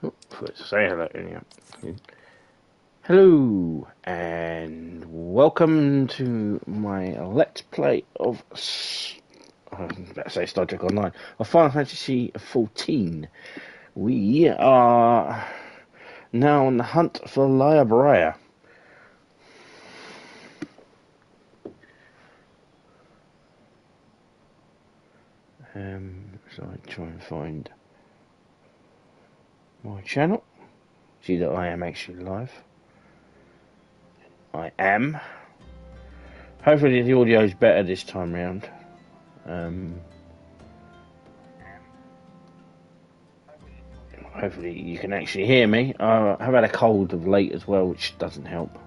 Oh, let's say hello. Hello, and welcome to my Let's Play of, I was about to say Star Trek Online, of Final Fantasy XIV. We are now on the hunt for Lahabrea. So I try and find my channel. See that I am actually live. I am. Hopefully the audio is better this time round. Hopefully you can actually hear me. I've had a cold of late as well, which doesn't help.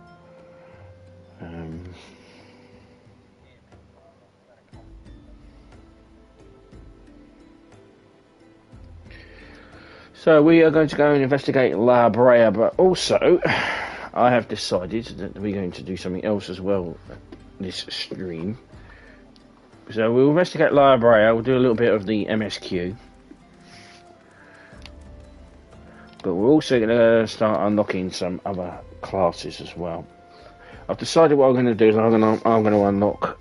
So we are going to go and investigate Lahabrea, but also I have decided that we're going to do something else as well this stream. So we'll investigate Lahabrea, we'll do a little bit of the MSQ. But we're also going to start unlocking some other classes as well. I've decided what I'm going to do is I'm going to unlock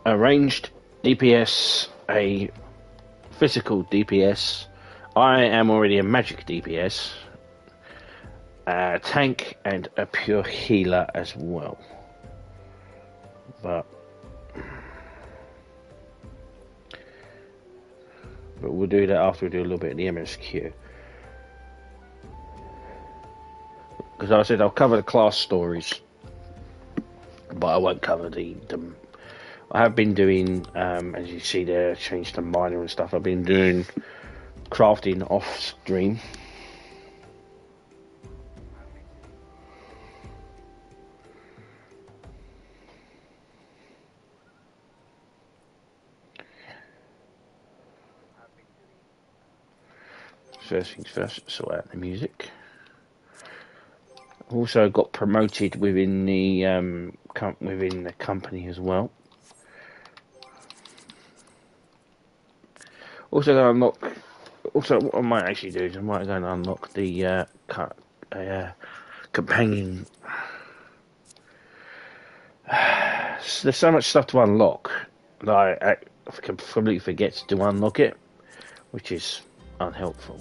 a ranged DPS, a physical DPS. I am already a magic DPS, a tank, and a pure healer as well. But we'll do that after we do a little bit of the MSQ. Because I said I'll cover the class stories, but I won't cover the I have been doing, as you see there, changed to minor and stuff. I've been doing crafting off stream. First things first, sort out the music. Also got promoted within the company as well. Also going to unlock. Also, what I might actually do is I might go and unlock the companion. There's so much stuff to unlock that I completely forget to unlock it, which is unhelpful.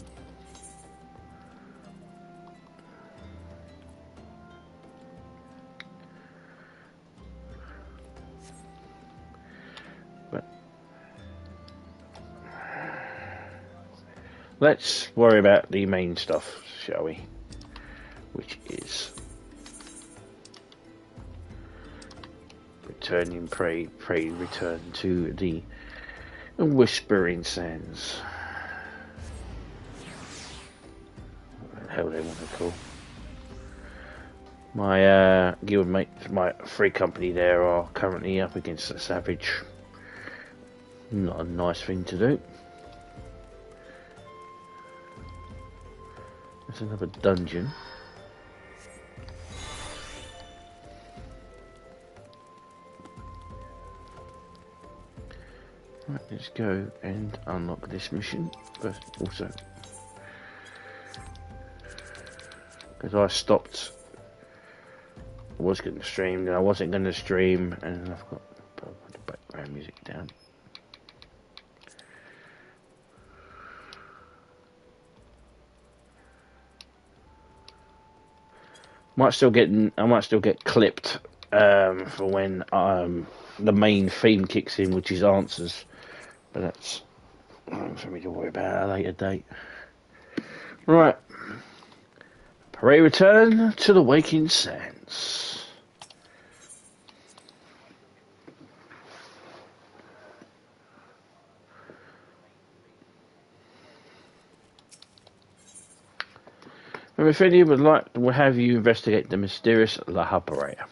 Let's worry about the main stuff, shall we? Which is return to the Whispering Sands. What the hell they want to call. My guild mates, my free company there, are currently up against a savage. Not a nice thing to do. There's another dungeon. Right, let's go and unlock this mission. But also, because I stopped, I was going to stream, then I wasn't going to stream, and I've got to put the background music down. I might still get clipped for when the main theme kicks in, which is answers, but that's for me to worry about at a later date. Right, pray return to the Waking Sands. And if any would like to have you investigate the mysterious Lahabrea.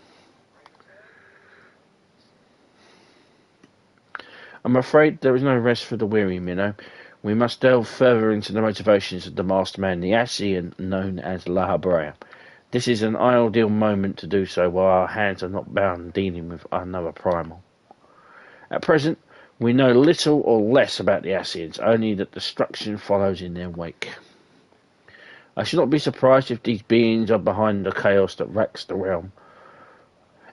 I'm afraid there is no rest for the weary, Minnow. We must delve further into the motivations of the masked man, the Ascian known as Lahabrea. This is an ideal moment to do so while our hands are not bound dealing with another primal. At present, we know little or less about the Ascians, only that destruction follows in their wake. I should not be surprised if these beings are behind the chaos that wrecks the realm.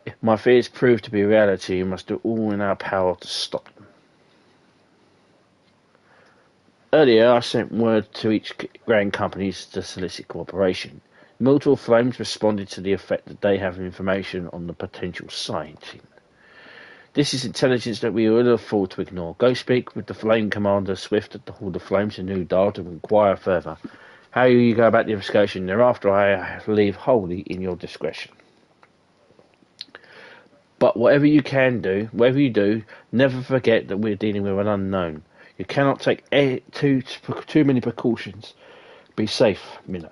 If my fears prove to be reality, we must do all in our power to stop them. Earlier, I sent word to each grand company to solicit cooperation. Multiple Flames responded to the effect that they have information on the potential sighting. This is intelligence that we would afford to ignore. Go speak with the Flame Commander Swift at the Hall of Flames in New Dial to inquire further. How you go about the investigation thereafter, I leave wholly in your discretion. But whatever you do, never forget that we're dealing with an unknown. You cannot take too many precautions. Be safe, Minnow.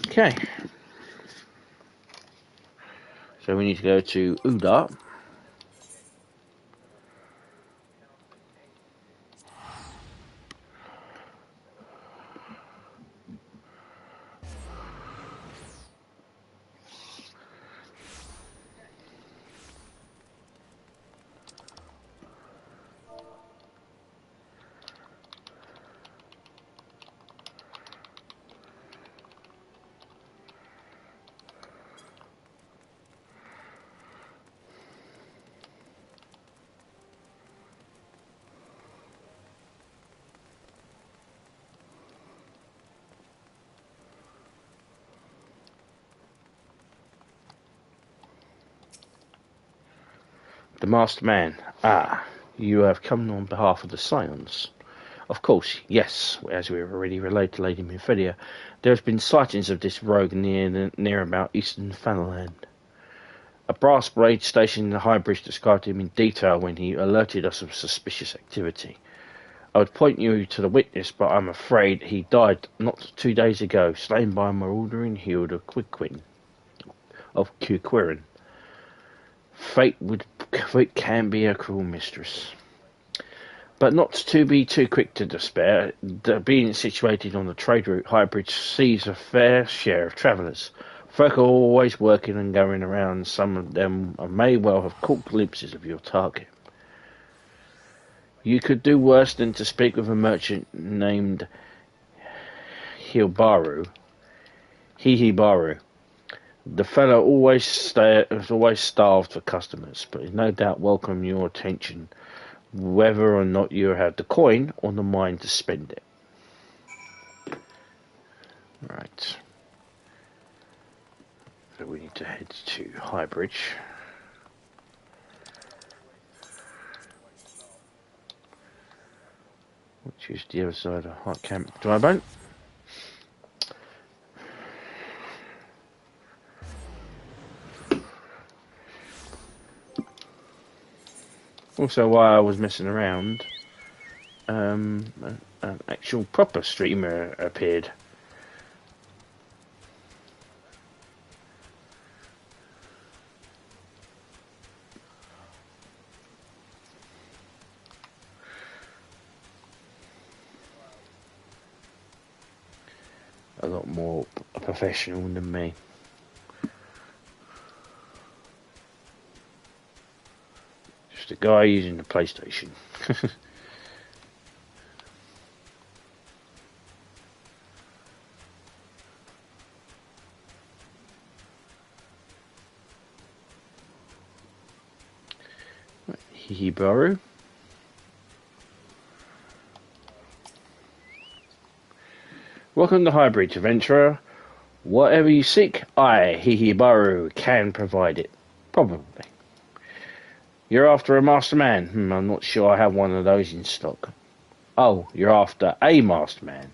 Okay. So we need to go to Udar. The Masked Man. Ah, you have come on behalf of the Scions. Of course, yes, as we have already relayed to Lady Minfidia, there has been sightings of this rogue near about Eastern Fanaland. A brass blade stationed in the High Bridge described him in detail when he alerted us of suspicious activity. I would point you to the witness, but I'm afraid he died not 2 days ago, slain by a marauding horde of Quirquirran. Fate can be a cruel mistress. But not to be too quick to despair, being situated on the trade route, Highbridge sees a fair share of travellers. Folk are always working and going around. Some of them may well have caught glimpses of your target. You could do worse than to speak with a merchant named Hihibaru. The fellow is always starved for customers, but is no doubt welcome your attention, whether or not you have the coin or the mind to spend it. Right. So we need to head to Highbridge. Which is the other side of Hot Camp Dryboat. Also, while I was messing around, an actual proper streamer appeared. A lot more professional than me. Just a guy using the PlayStation. Hihibaru. Welcome to Highbridge, adventurer. Whatever you seek, I, Hihibaru, can provide it. Probably. You're after a master man? I'm not sure I have one of those in stock. Oh, you're after a master man?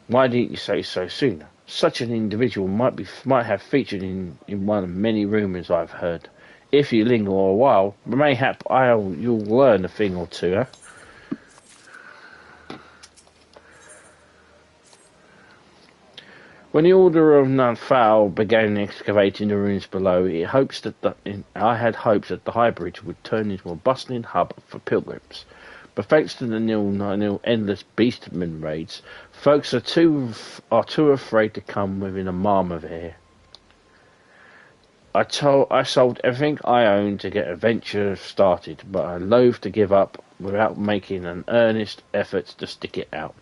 Why didn't you say so sooner? Such an individual might have featured in one of many rumours I've heard. If you linger a while, mayhap you'll learn a thing or two, huh? When the Order of Nanfal began excavating the ruins below, I had hopes that the High Bridge would turn into a bustling hub for pilgrims. But thanks to the nil endless beastman raids, folks are too afraid to come within a mile of here. I sold everything I owned to get a venture started, but I loathe to give up without making an earnest effort to stick it out.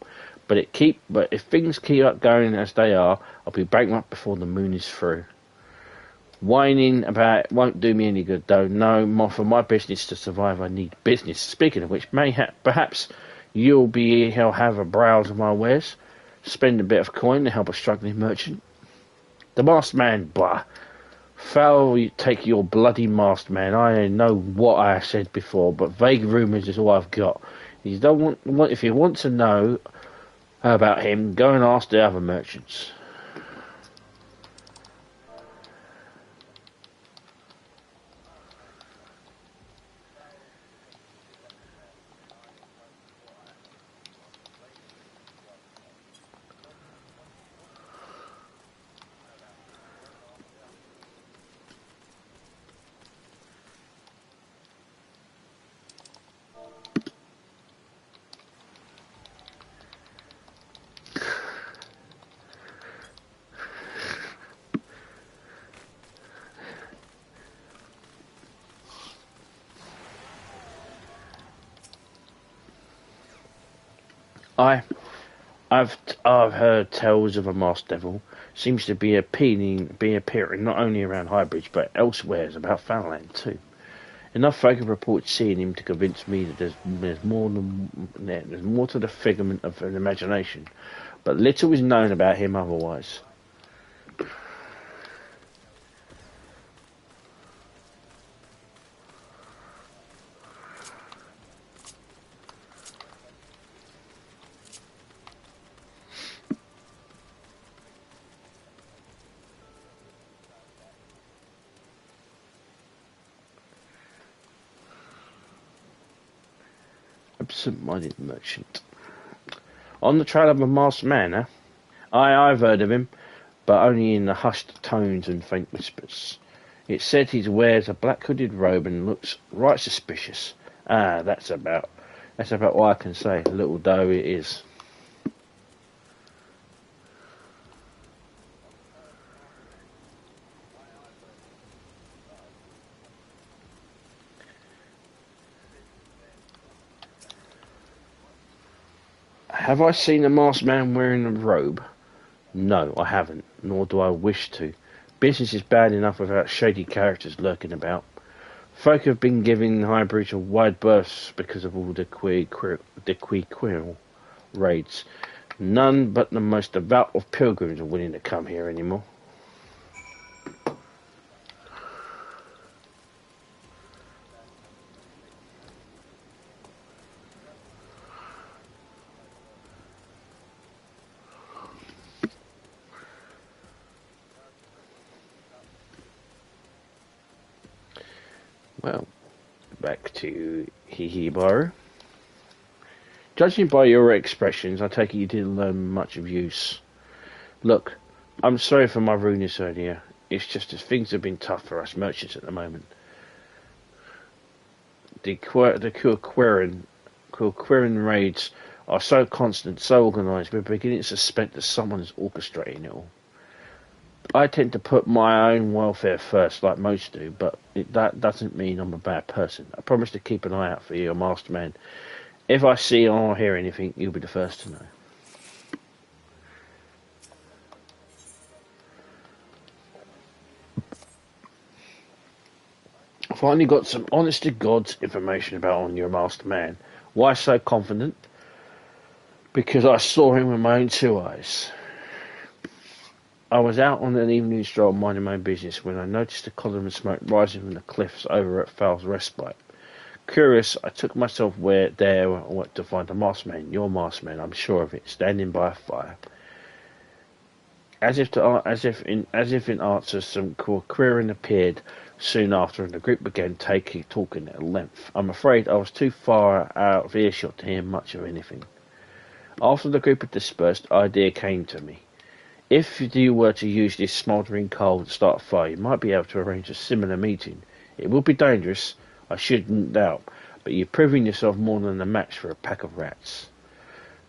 But if things keep up going as they are, I'll be bankrupt before the moon is through. Whining about it won't do me any good, though. No, for my business to survive, I need business. Speaking of which, perhaps you'll have a browse of my wares, spend a bit of coin to help a struggling merchant. The masked man, blah. Foul take your bloody masked man. I know what I said before, but vague rumours is all I've got. If you want to know about him, go and ask the other merchants. I've heard tales of a masked devil. Seems to be appearing not only around Highbridge but elsewhere about Fowland too. Enough folk have reported seeing him to convince me that there's more to the figment of an imagination, but little is known about him otherwise. Absent-minded merchant. On the trail of a masked man, eh? I've heard of him, but only in the hushed tones and faint whispers. It's said he wears a black hooded robe and looks right suspicious. That's about what I can say, little though it is. Have I seen a masked man wearing a robe? No, I haven't, nor do I wish to. Business is bad enough without shady characters lurking about. Folk have been giving Highbridge a wide berth because of all the queer raids. None but the most devout of pilgrims are willing to come here anymore. Well, back to Hihibaro. Judging by your expressions, I take it you didn't learn much of use. Look, I'm sorry for my rudeness earlier. It's just as things have been tough for us merchants at the moment. The Quirquerin raids are so constant, so organised, we're beginning to suspect that someone is orchestrating it all. I tend to put my own welfare first, like most do, but that doesn't mean I'm a bad person. I promise to keep an eye out for you, masked man. If I see or hear anything, you'll be the first to know. I finally got some honest-to-God's information about your masked man. Why so confident? Because I saw him with my own two eyes. I was out on an evening stroll minding my own business when I noticed a column of smoke rising from the cliffs over at Fowl's Respite. Curious, I took myself there to find a masked man, your masked man, I'm sure of it, standing by a fire. As if in answer, some Quirquerin appeared soon after, and the group began talking at length. I'm afraid I was too far out of earshot to hear much of anything. After the group had dispersed, an idea came to me. If you were to use this smouldering coal to start a fire, you might be able to arrange a similar meeting. It would be dangerous, I shouldn't doubt, but you're proving yourself more than a match for a pack of rats.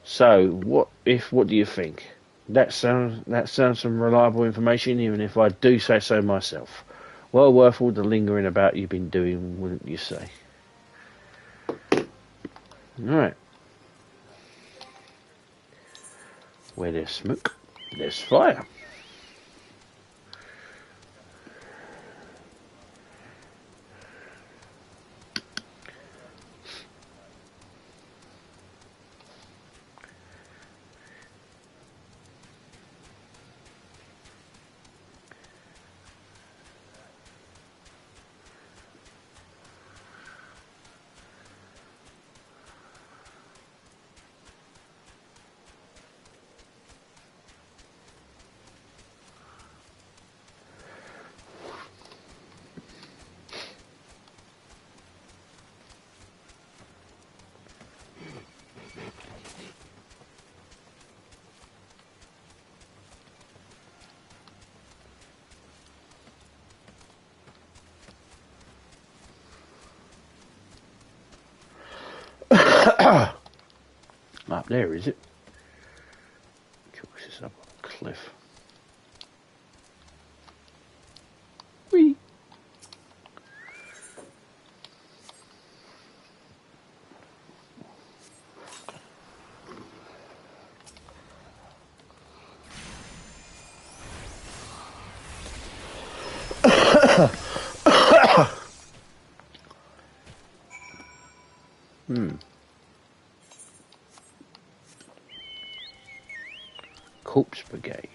So, what do you think? That sounds some reliable information, even if I do say so myself. Well worth all the lingering about you've been doing, wouldn't you say? Alright. Where there's smoke, there's fire. Up there, is it? This is up on a cliff. Whee! Corpse Brigade.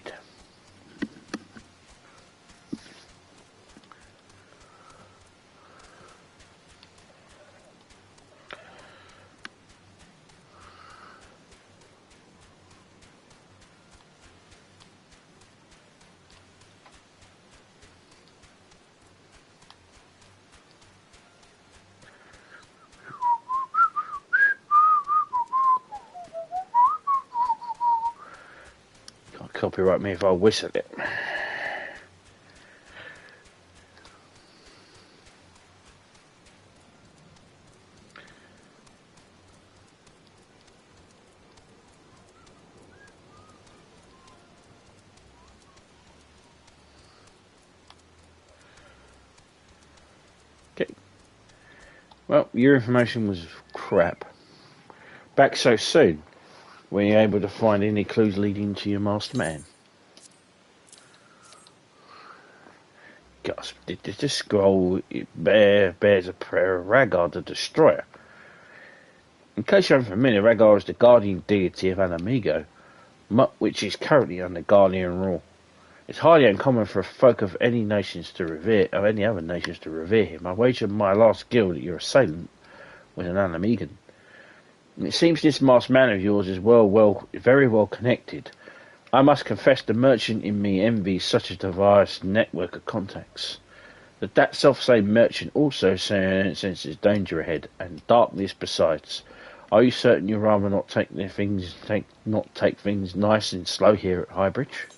Copyright me if I whistle it. Okay. Well, your information was crap. Back so soon. Were you able to find any clues leading to your masked man? Gasp. Did this scroll bears a prayer of Rhaegar the Destroyer? In case you're unfamiliar, Rhaegar is the guardian deity of Alamigo, which is currently under Guardian rule. It's highly uncommon for folk of any other nations to revere him. I wager my last guild that your assailant was an Alamigan. And it seems this masked man of yours is very well connected. I must confess the merchant in me envies such a diverse network of contacts. But that self-same merchant also senses danger ahead, and darkness besides. Are you certain you'd rather not take things nice and slow here at Highbridge?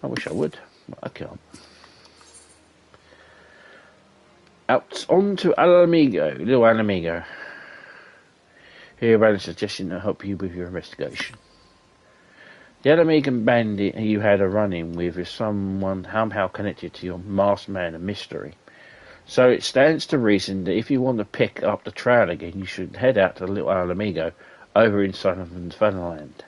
I wish I would, but I can't. Out on to little Alamigo. Here about a suggestion to help you with your investigation. The Alamigan bandit you had a run-in with is someone somehow connected to your masked man of mystery. So it stands to reason that if you want to pick up the trail again, you should head out to the little Alamigo over in Sullivan's Fenland.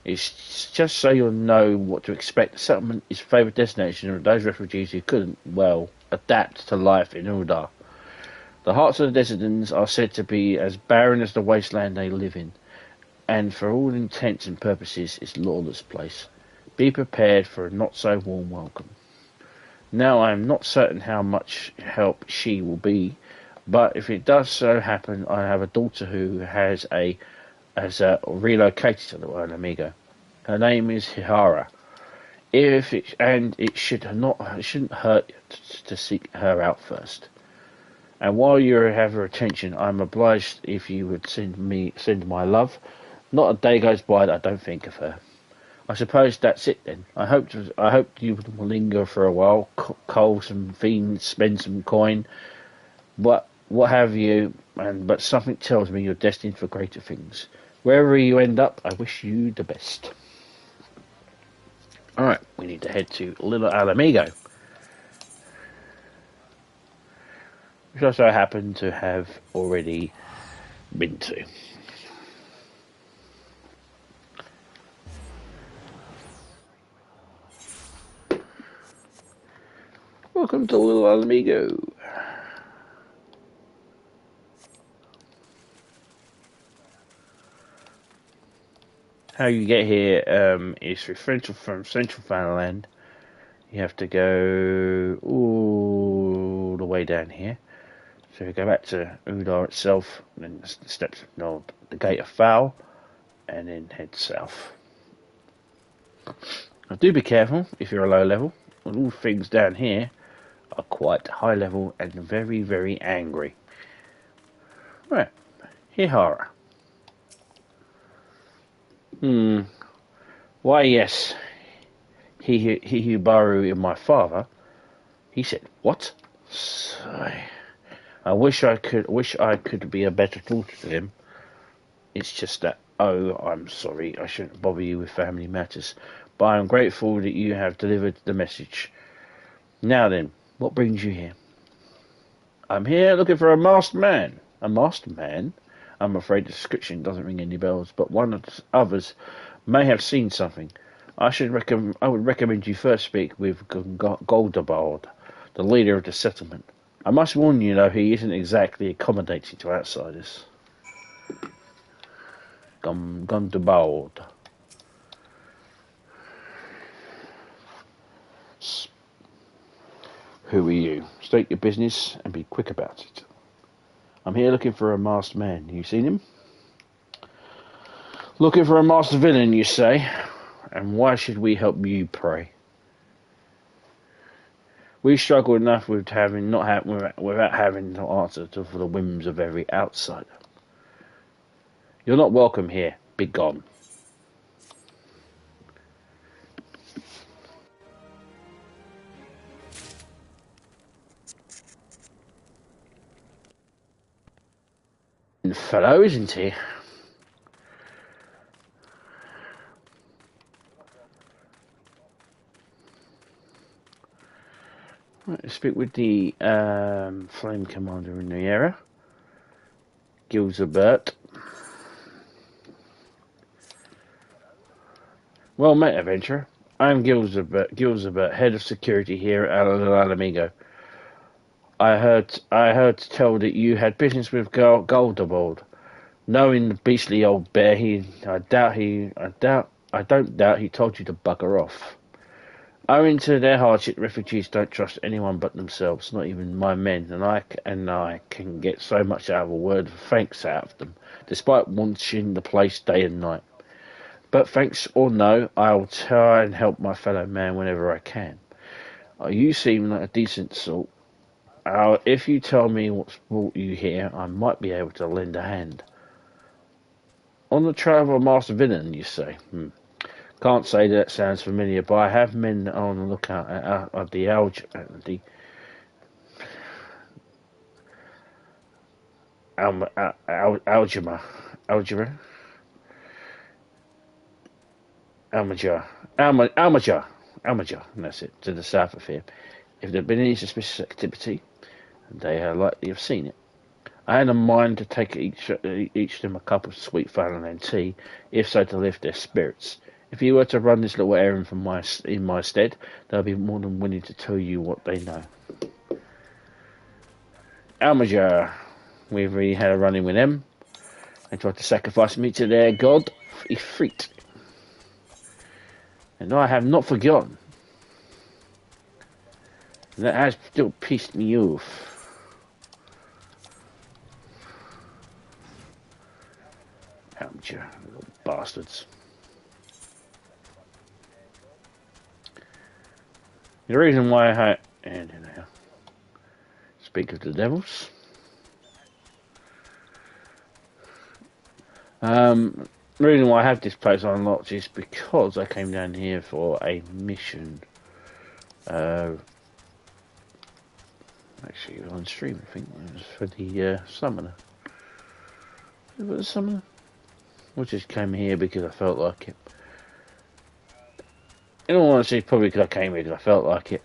It's just so you'll know what to expect. The settlement is favoured destination of those refugees who couldn't, adapt to life in Uldar. The hearts of the Desertans are said to be as barren as the wasteland they live in, and for all intents and purposes, it's a lawless place. Be prepared for a not-so-warm welcome. Now, I am not certain how much help she will be, but if it does so happen, I have a daughter who has relocated to the Alamigo. Her name is Hihara. It shouldn't hurt to seek her out first. And while you have her attention, I'm obliged if you would send my love. Not a day goes by that I don't think of her. I suppose that's it then. I hope you will linger for a while, cull some fiends, spend some coin. But what have you, but something tells me you're destined for greater things. Wherever you end up, I wish you the best. Alright, we need to head to Little Alamigo, which I so happen to have already been to. Welcome to Little Alamigo. How you get here is through from Central Fanaland. You have to go all the way down here. So you go back to Udar itself, and then the steps of the Gate of Foul, and then head south. Now do be careful if you're a low level. All things down here are quite high level and very, very angry. Right, Hihara. Why, yes. Hihibaru is my father. He said, what? Sigh. I wish I could be a better daughter to him. It's just that, oh, I'm sorry, I shouldn't bother you with family matters, but I am grateful that you have delivered the message. Now then, what brings you here? I'm here looking for a masked man. A masked man? I'm afraid the description doesn't ring any bells, but one of the others may have seen something. I would recommend you first speak with Goldabald, the leader of the settlement. I must warn you, though, he isn't exactly accommodating to outsiders. Goldabald. Who are you? State your business and be quick about it. I'm here looking for a masked man. You seen him? Looking for a masked villain, you say? And why should we help you, pray? We struggle enough without having to answer for the whims of every outsider. You're not welcome here. Be gone. Fellow, isn't he? Right, speak with the flame commander in the area, Gilzabert. Well met, adventurer. I am Gilzabert, head of security here at Alamigo. I heard tell that you had business with Goldabald. Knowing the beastly old bear, I don't doubt he told you to bugger off. Owing to their hardship, refugees don't trust anyone but themselves, not even my men, and I can get so much out of a word of thanks out of them, despite watching the place day and night. But thanks or no, I'll try and help my fellow man whenever I can. You seem like a decent sort. If you tell me what's brought you here, I might be able to lend a hand. On the trail of a master villain, you say? Can't say that sounds familiar, but I have men on the lookout at the Almajar, and that's it, to the south of here. If there had been any suspicious activity, they are likely to have seen it. I had a mind to take each of them a cup of sweet Fanaland tea, if so to lift their spirits. If you were to run this little errand in my stead, they'll be more than willing to tell you what they know. Almajar, we've already had a run-in with them. They tried to sacrifice me to their god, Ifrit. And I have not forgotten. And that has still pissed me off. Almajar, little bastards. The reason why I speak of the devils. The reason why I have this place unlocked is because I came down here for a mission. Actually, it was on stream, I think. It was for the summoner. Was it the summoner? I just came here because I felt like it. In all honesty, probably because I came here because I felt like it.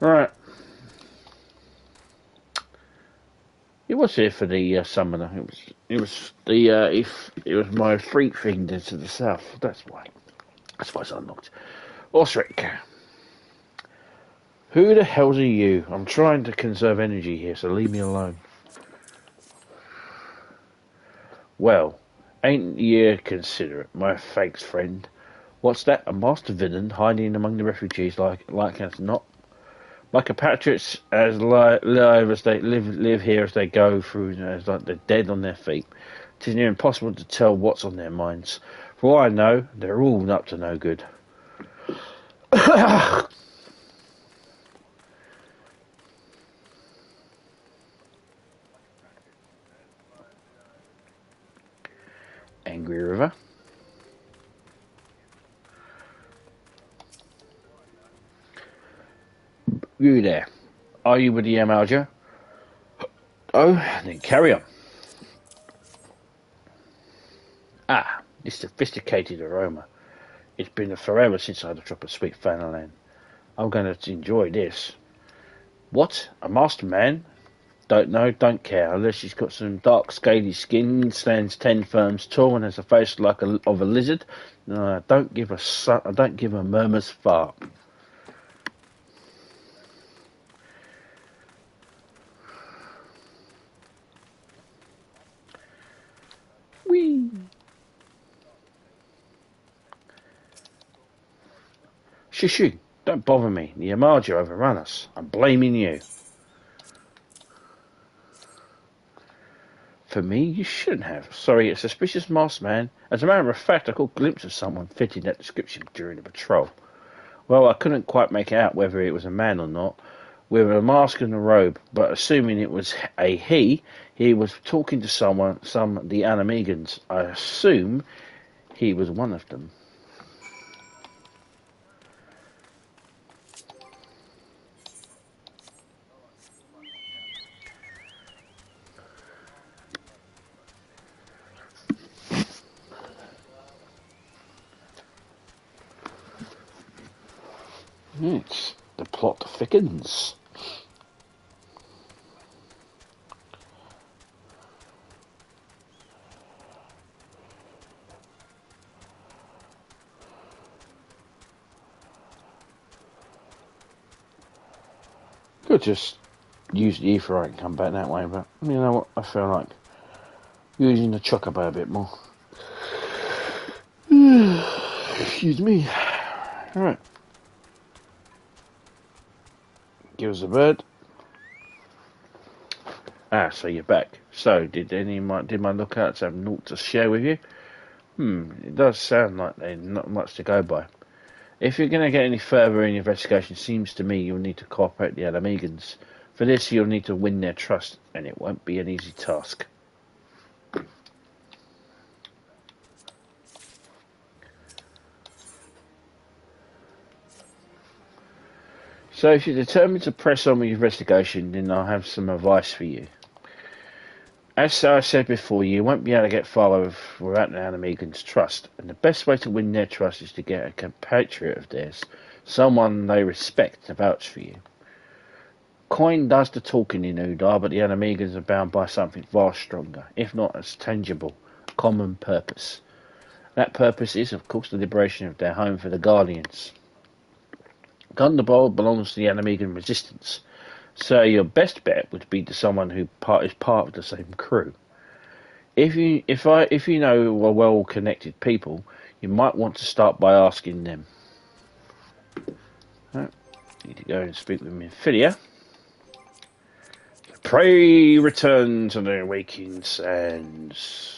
Right. It was here for the summoner. It was the if it was my freak thing to the south. That's why. That's why it's unlocked. Osric. Who the hell are you? I'm trying to conserve energy here, so leave me alone. Well, ain't ye considerate, my thanks friend. What's that? A master villain hiding among the refugees like as not? My compatriots as live as they live here as they go through as like they're dead on their feet. 'Tis near impossible to tell what's on their minds. For all I know, they're all up to no good. Angry River. You there. Are you with the Alger? Oh, then carry on. Ah, this sophisticated aroma. It's been forever since I had a drop of sweet Fanalan. I'm going to enjoy this. What? A master man? Don't know, don't care. Unless she's got some dark, scaly skin, stands 10 firms tall, and has a face like of a lizard. No, I don't give a murmur's fart. Whee! Shoo! Don't bother me. The Amaja overrun us. I'm blaming you. For me, you shouldn't have. Sorry, a suspicious masked man. As a matter of fact, I caught a glimpse of someone fitting that description during the patrol. Well, I couldn't quite make out whether it was a man or not, with a mask and a robe, but assuming it was a he was talking to some of the Animegans. I assume he was one of them. Yes, the plot thickens. Could just use the Aetheryte and come back that way, but you know what? I feel like using the chocobo a bit more. Excuse me. Alright. Give us a bird. Ah, so you're back. So, did my lookouts have naught to share with you? It does sound like there's not much to go by. If you're going to get any further in your investigation, it seems to me you'll need to cooperate with the Alamegans. For this, you'll need to win their trust, and it won't be an easy task. So, if you're determined to press on with your investigation, then I'll have some advice for you. As I said before, you won't be able to get far without the Animegan's trust, and the best way to win their trust is to get a compatriot of theirs, someone they respect to vouch for you. Coin does the talking in Udar, but the Animegans are bound by something far stronger, if not as tangible, common purpose. That purpose is, of course, the liberation of their home for the Guardians. Gundabald belongs to the Animegan resistance, so your best bet would be to someone who is part of the same crew. If you know well-connected people, you might want to start by asking them. Right. Need to go and speak with Amphilia. Pray return to the waking sands.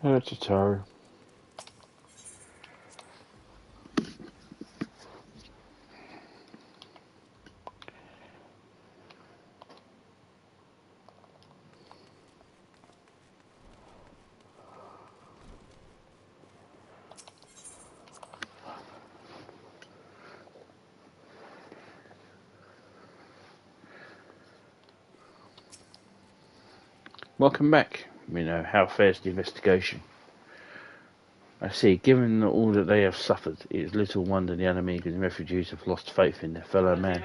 That's a Taru. Welcome back. You know, how fares the investigation? I see, given all that they have suffered, it is little wonder the Animegan and refugees have lost faith in their fellow man.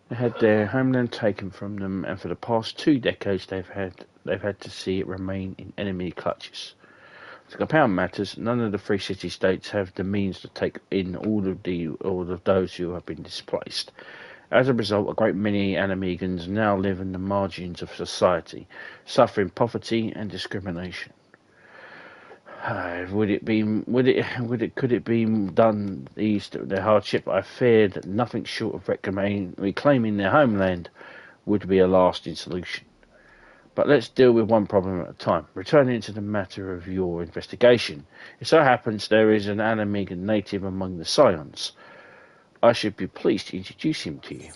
They had their homeland taken from them, and for the past 2 decades they've had to see it remain in enemy clutches. To compound matters, none of the 3 city-states have the means to take in all of those who have been displaced. As a result, a great many Animegans now live in the margins of society, suffering poverty and discrimination. Could it be done east of their hardship? I feared that nothing short of reclaiming their homeland would be a lasting solution. But let's deal with one problem at a time. Returning to the matter of your investigation, it so happens there is an Animegan native among the Scions. I should be pleased to introduce him to you.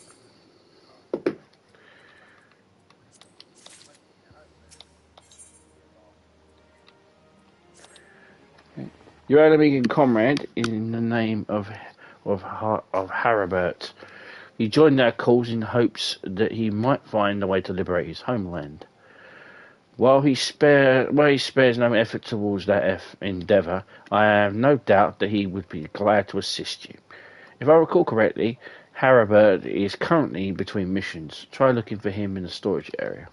Your Animegan comrade, in the name of Harabert. He joined our cause in hopes that he might find a way to liberate his homeland. While he spares no effort towards that endeavour, I have no doubt that he would be glad to assist you. If I recall correctly, Harabert is currently between missions. Try looking for him in the storage area.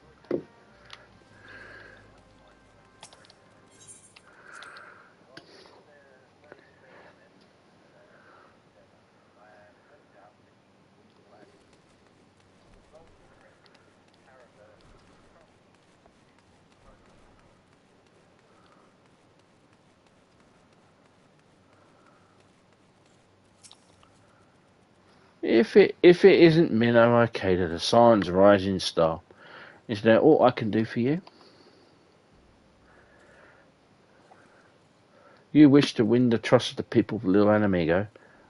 If it isn't Minnow Arcada, the sun's rising star, is there aught I can do for you? You wish to win the trust of the people of Little Anamigo?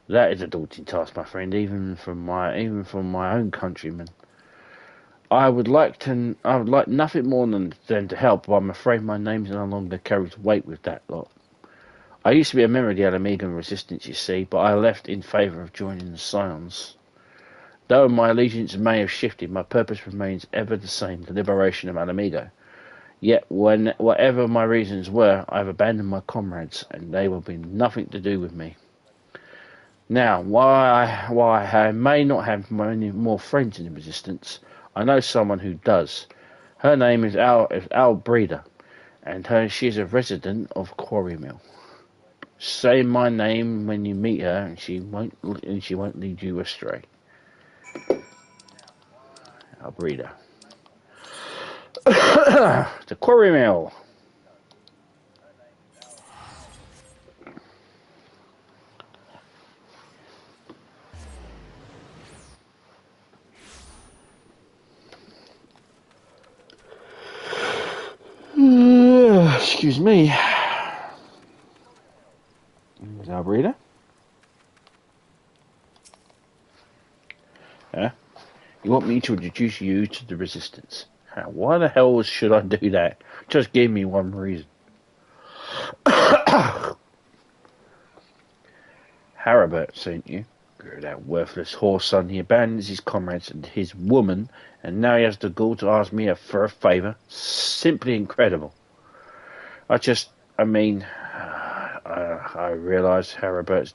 That is a daunting task, my friend, even from my own countrymen. I would like nothing more than to help, but I'm afraid my name no longer carries weight with that lot. I used to be a member of the Alamigan resistance, you see, but I left in favour of joining the Scions. Though my allegiance may have shifted, my purpose remains ever the same, the liberation of Alamigo. Yet, whatever my reasons were, I have abandoned my comrades, and they will be nothing to do with me. Now, why I may not have many more friends in the resistance, I know someone who does. Her name is Lahabrea, and she is a resident of Quarry Mill. Say my name when you meet her, and she won't lead you astray. Lahabrea. The Quarry Mill. Excuse me. Lahabrea? You want me to introduce you to the resistance? Why the hell should I do that? Just give me one reason. Harabert sent you. That worthless whoreson. He abandons his comrades and his woman, and now he has the gall to ask me for a favour. Simply incredible. I realise Harabert's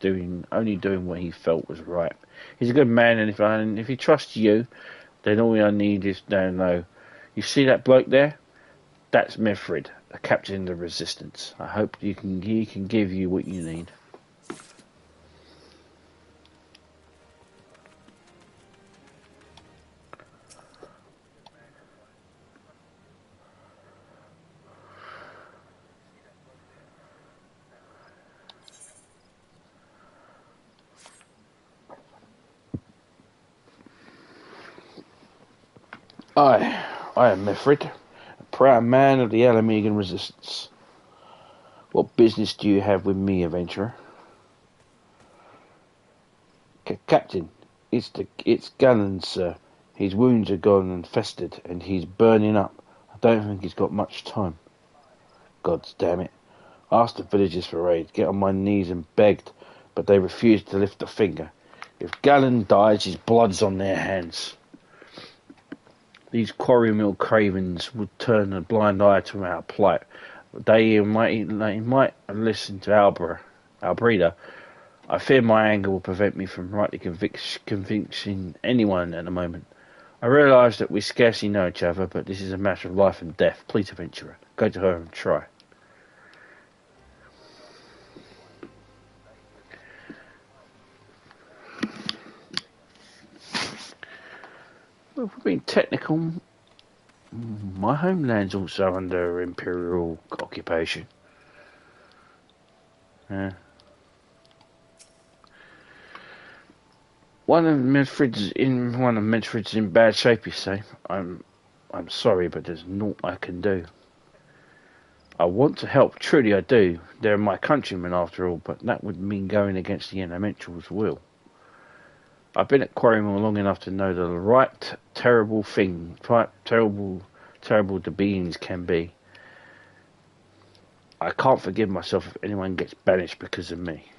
only doing what he felt was right. He's a good man, and if he trusts you, then all I need is to know. You see that bloke there? That's Mifrid. a captain in the resistance. I hope he can give you what you need. I am Mifrid, a proud man of the Alamegan resistance. What business do you have with me, adventurer? Captain, it's Gallen, sir. His wounds are gone and festered, and he's burning up. I don't think he's got much time. God damn it. I asked the villagers for aid, get on my knees and begged, but they refused to lift a finger. If Gallen dies, his blood's on their hands. These quarry mill cravens would turn a blind eye to our plight. They might listen to Albreda. I fear my anger will prevent me from rightly convincing anyone at the moment. I realise that we scarcely know each other, but this is a matter of life and death. Please, adventurer, go to her and try. Well, if we're being technical, my homeland's also under imperial occupation. One of Medford's in bad shape, you say. I'm sorry, but there's naught I can do. I want to help, truly I do. They're my countrymen after all, but that would mean going against the elemental's will. I've been at Quarrymill long enough to know that the right terrible the beings can be. I can't forgive myself if anyone gets banished because of me.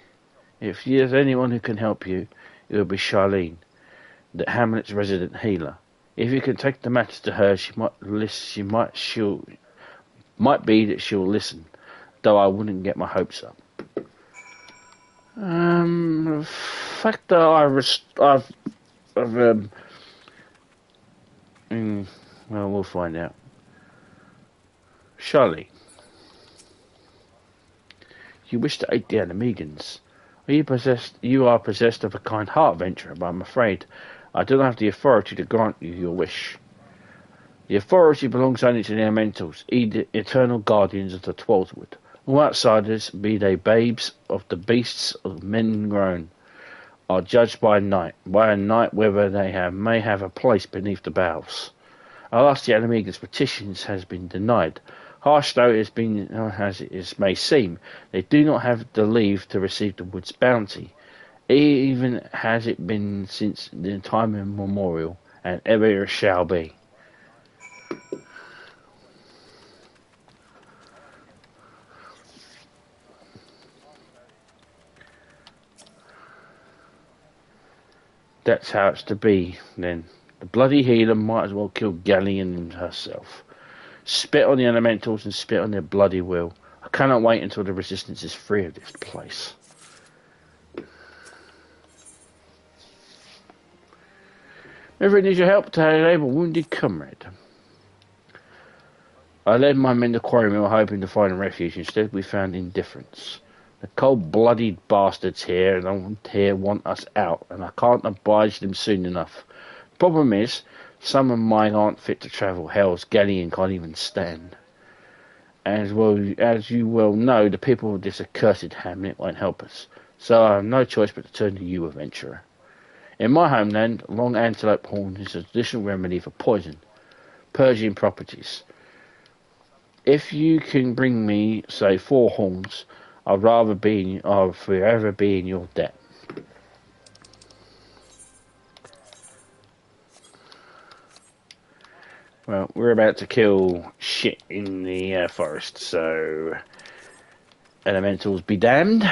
If there's anyone who can help you, it will be Charlene, the Hamlet's resident healer. If you can take the matter to her, might be that she'll listen, though I wouldn't get my hopes up. The fact that well, we'll find out. Charlie, you wish to aid the Alamegans. You are possessed of a kind heart, venturer, but I'm afraid I don't have the authority to grant you your wish. The authority belongs only to the elementals, eternal guardians of the Twelvewood. All outsiders, be they babes of the beasts of men grown, are judged by a night whether they may have a place beneath the boughs. Alas, the Alamegans' petitions has been denied. Harsh though it has been, as it may seem, they do not have the leave to receive the wood's bounty. Even has it been since the time immemorial, and ever it shall be. That's how it's to be, then. The bloody healer might as well kill Galleon herself. Spit on the elementals and spit on their bloody will. I cannot wait until the resistance is free of this place. Ever needs your help to save a wounded comrade. I led my men to Quarrymill hoping to find a refuge. Instead we found indifference. The cold-blooded bastards here want us out, and I can't oblige them soon enough. The problem is, some of mine aren't fit to travel. Hell's Galleon can't even stand. As you well know, the people of this accursed hamlet won't help us, so I have no choice but to turn to you, adventurer. In my homeland, long antelope horn is a traditional remedy for poison, purging properties. If you can bring me, say, 4 horns, I'll forever be in your debt. Well, we're about to kill shit in the forest, so elementals be damned.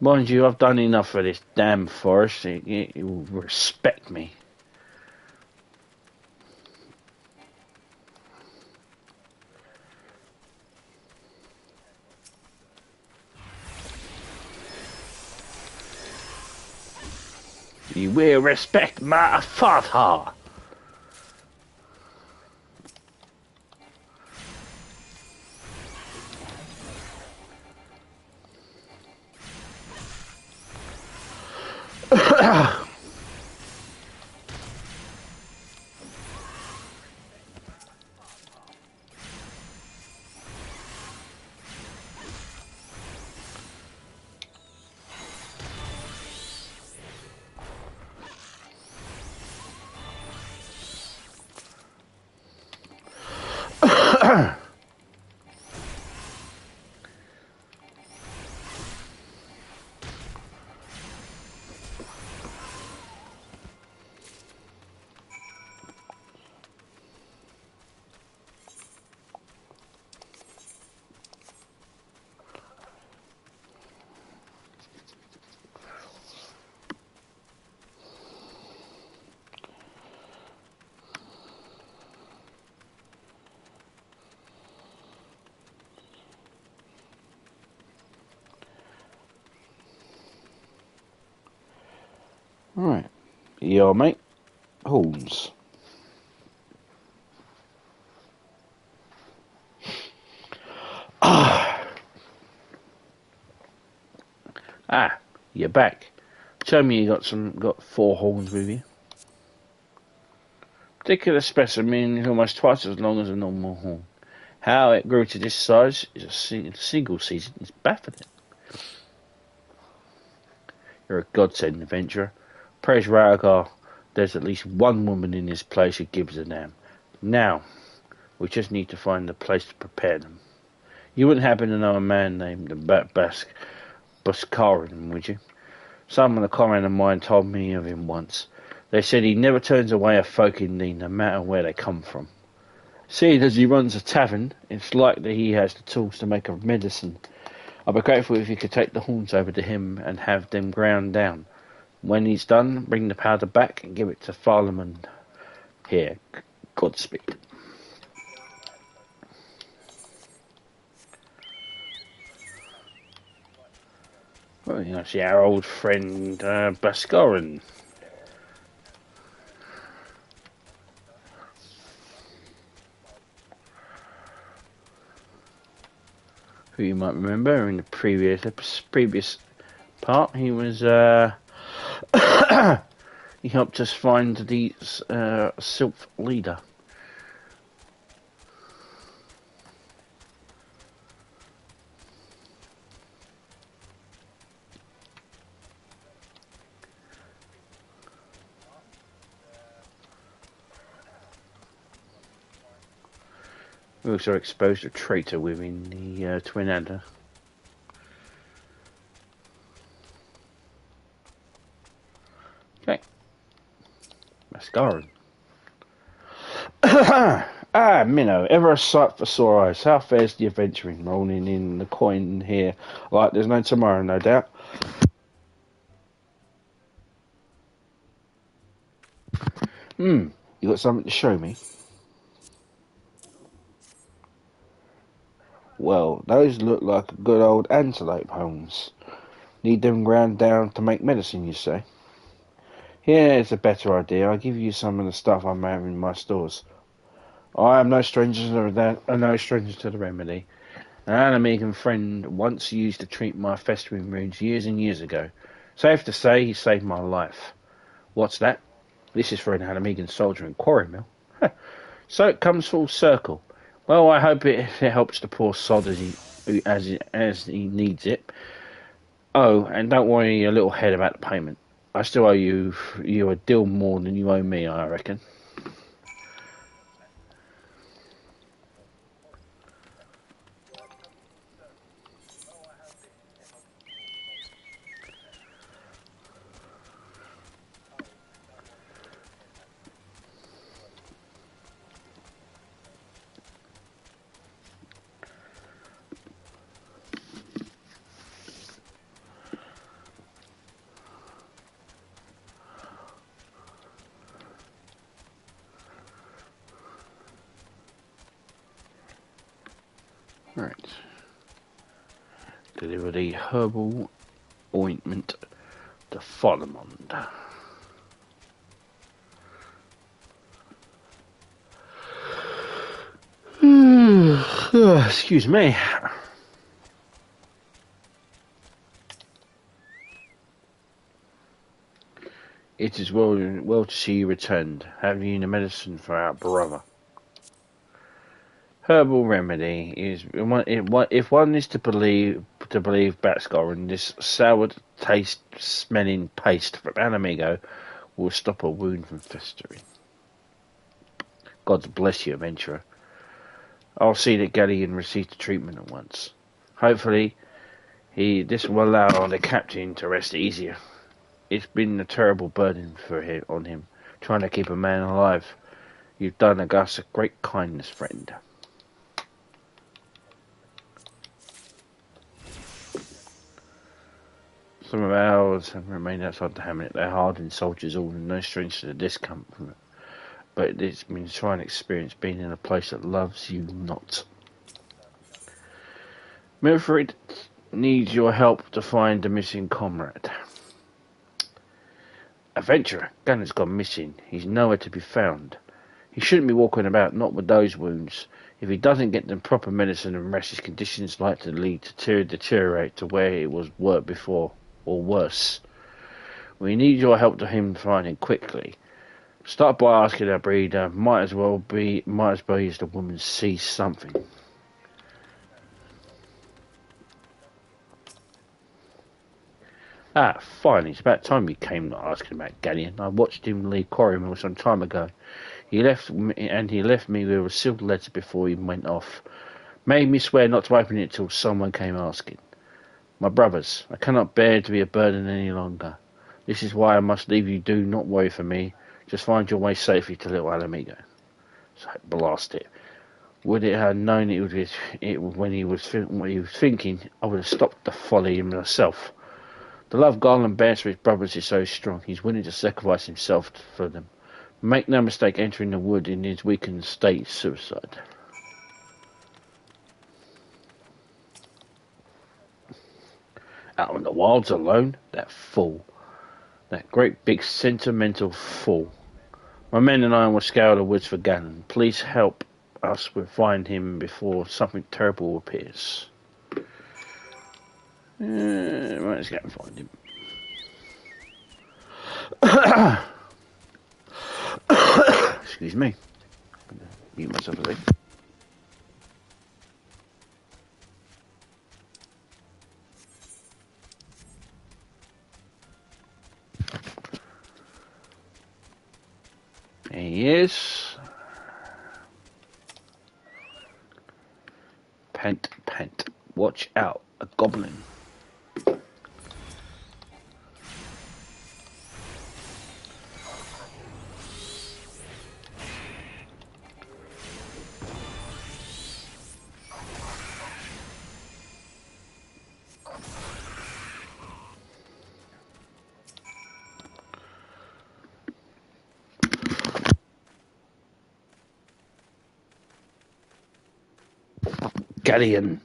Mind you, I've done enough for this damn forest. It will respect me. You will respect my father. Right. Yeah, mate. Horns. Ah, you're back. Show me you got 4 horns with you. Particular specimen is almost twice as long as a normal horn. How it grew to this size is a single season is baffling. You're a godsend, adventurer. Praise Rhaegar, there's at least one woman in this place who gives a damn. Now, we just need to find a place to prepare them. You wouldn't happen to know a man named Bhaskaran, would you? Someone a comrade of mine told me of him once. They said he never turns away a folk in need, no matter where they come from. Seeing as he runs a tavern, it's likely he has the tools to make a medicine. I'd be grateful if you could take the horns over to him and have them ground down. When he's done, bring the powder back and give it to Farlaman. Here, Godspeed. Well, you know, see our old friend Bhaskaran. Who you might remember in the previous part, he was he helped us find the Sylph leader. We also exposed a traitor within the Twin Adder. Okay. Mascaran. Minnow, ever a sight for sore eyes. How fares the adventuring, rolling in the coin here like there's no tomorrow, no doubt. You got something to show me? Well, those look like good old antelope horns. Need them ground down to make medicine, you say? Here's a better idea. I'll give you some of the stuff I have in my stores. I am no stranger to the remedy. An Anamegan friend once used to treat my festering wounds years and years ago. Safe to say, he saved my life. What's that? This is for an Anamegan soldier in Quarry Mill. So it comes full circle. Well, I hope it helps the poor sod as he needs it. Oh, and don't worry your little head about the payment. I still owe you a deal more than you owe me, I reckon. Right. Deliver the herbal ointment to Farlamond. Excuse me. It is well to see you returned. Have you the medicine for our brother? Herbal remedy is if one is to believe Batscorin, this sour taste smelling paste from Anamigo will stop a wound from festering. God bless you, adventurer. I'll see that Galleon receives the treatment at once. Hopefully, this will allow the captain to rest easier. It's been a terrible burden on him, trying to keep a man alive. You've done Gus a great kindness, friend. Some of ours have remained outside the hamlet. They're hardened soldiers, all and no strength to the discomfort. But it's been trying to experience being in a place that loves you not. Milford needs your help to find the missing comrade. Adventurer, Gunnar's gone missing. He's nowhere to be found. He shouldn't be walking about, not with those wounds. If he doesn't get the proper medicine and rest, his conditions like to lead to deteriorate to where it was before, or worse. We need your help to him find him quickly. Start by asking our breeder. Might as well be as the woman sees something. Ah, fine. It's about time you came not asking about Galleon. I watched him leave Quarrymill some time ago. He left me with a sealed letter before he went off. Made me swear not to open it till someone came asking. My brothers, I cannot bear to be a burden any longer. This is why I must leave you. Do not worry for me. Just find your way safely to little Alamigo. So blast it. Would it have known when he was thinking, I would have stopped the folly in myself. The love Garland bears for his brothers is so strong, he's willing to sacrifice himself for them. Make no mistake, entering the wood in his weakened state is suicide. Out in the wilds alone? That fool. That great big sentimental fool. My men and I will scour the woods for Gannon. Please help us find him before something terrible appears. Right, let's go and find him. Excuse me. I'm going to mute myself a bit. There he is. Pant. Watch out, a goblin. Galleon.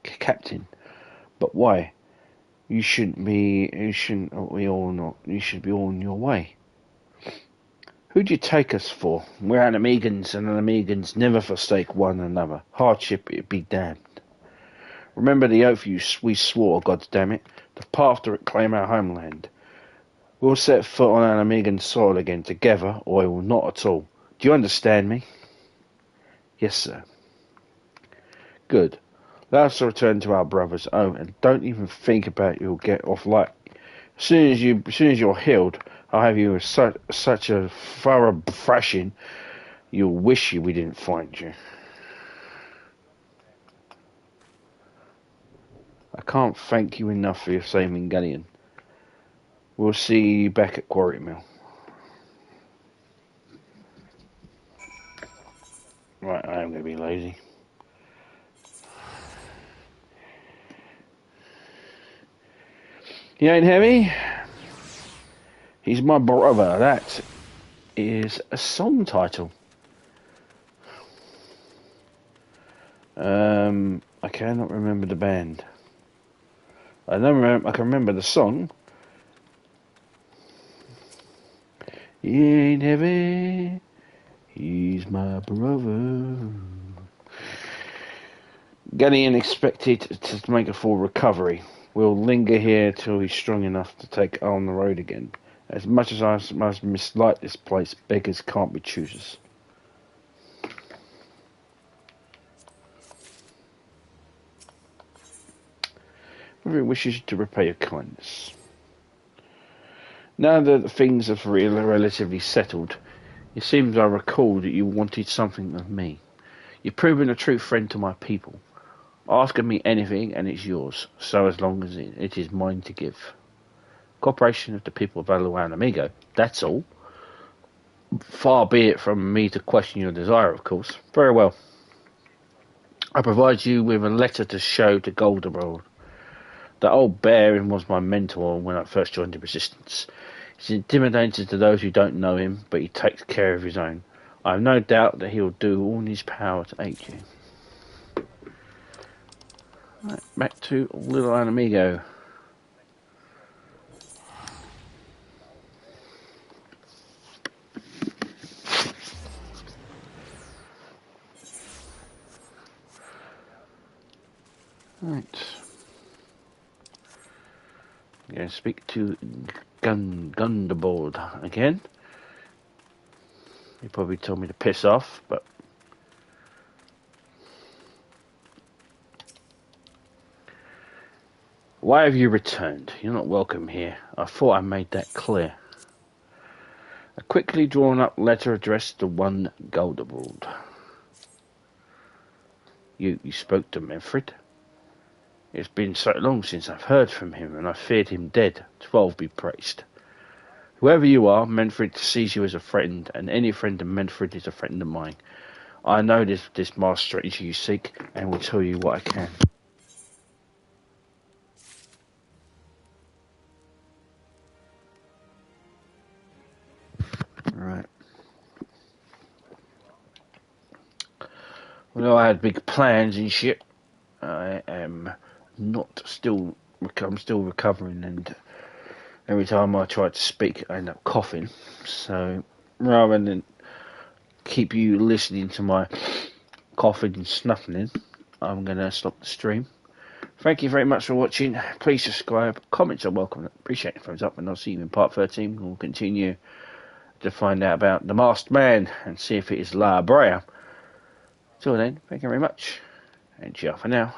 Captain. But why? You should be all on your way. Who'd you take us for? We're Animegans, and Animegans never forsake one another. Hardship it be damned. Remember the oath we swore, goddammit, the path to reclaim our homeland. We'll set foot on Animegan soil again together, or we will not at all. Do you understand me? Yes, sir. Good. Let us return to our brothers. Oh, and don't even think about you'll get off light. As soon as you're healed, I'll have you with such a thorough thrashing, you'll wish we didn't find you. I can't thank you enough for your saving Galleon. We'll see you back at Quarrymill. Right, I am going to be lazy. He ain't heavy. He's my brother. That is a song title. I cannot remember the band. I can remember the song. He ain't heavy. He's my brother. Galleon expected to make a full recovery. We'll linger here till he's strong enough to take on the road again. As much as I must mislike this place, beggars can't be choosers. Whoever wishes to repay your kindness. Now that things are relatively settled, it seems I recall that you wanted something of me. You've proven a true friend to my people. Ask of me anything and it's yours, so as long as it is mine to give. Cooperation of the people of Aluan Amigo, that's all. Far be it from me to question your desire, of course. Very well. I provide you with a letter to show to Goldenrod. That old Baron was my mentor when I first joined the Resistance. He's intimidating to those who don't know him, but he takes care of his own. I have no doubt that he will do all in his power to aid you. Right, back to Little Amigo. Right. I'm going to speak to Gundebold again. He probably told me to piss off, but... Why have you returned? You're not welcome here. I thought I made that clear. A quickly drawn up letter addressed to one Gundebold. You spoke to Manfred? It's been so long since I've heard from him, and I feared him dead. 12 be praised. Whoever you are, Manfred sees you as a friend, and any friend of Manfred is a friend of mine. I know this master strategy you seek, and will tell you what I can. Right. Although I had big plans and shit, I am not still. I'm still recovering, and every time I try to speak, I end up coughing. So rather than keep you listening to my coughing and snuffling, I'm going to stop the stream. Thank you very much for watching. Please subscribe. Comments are welcome. Appreciate it. Thumbs up, and I'll see you in part 13. We'll continue to find out about the masked man and see if it is Lahabrea. Till then, thank you very much, and ciao for now.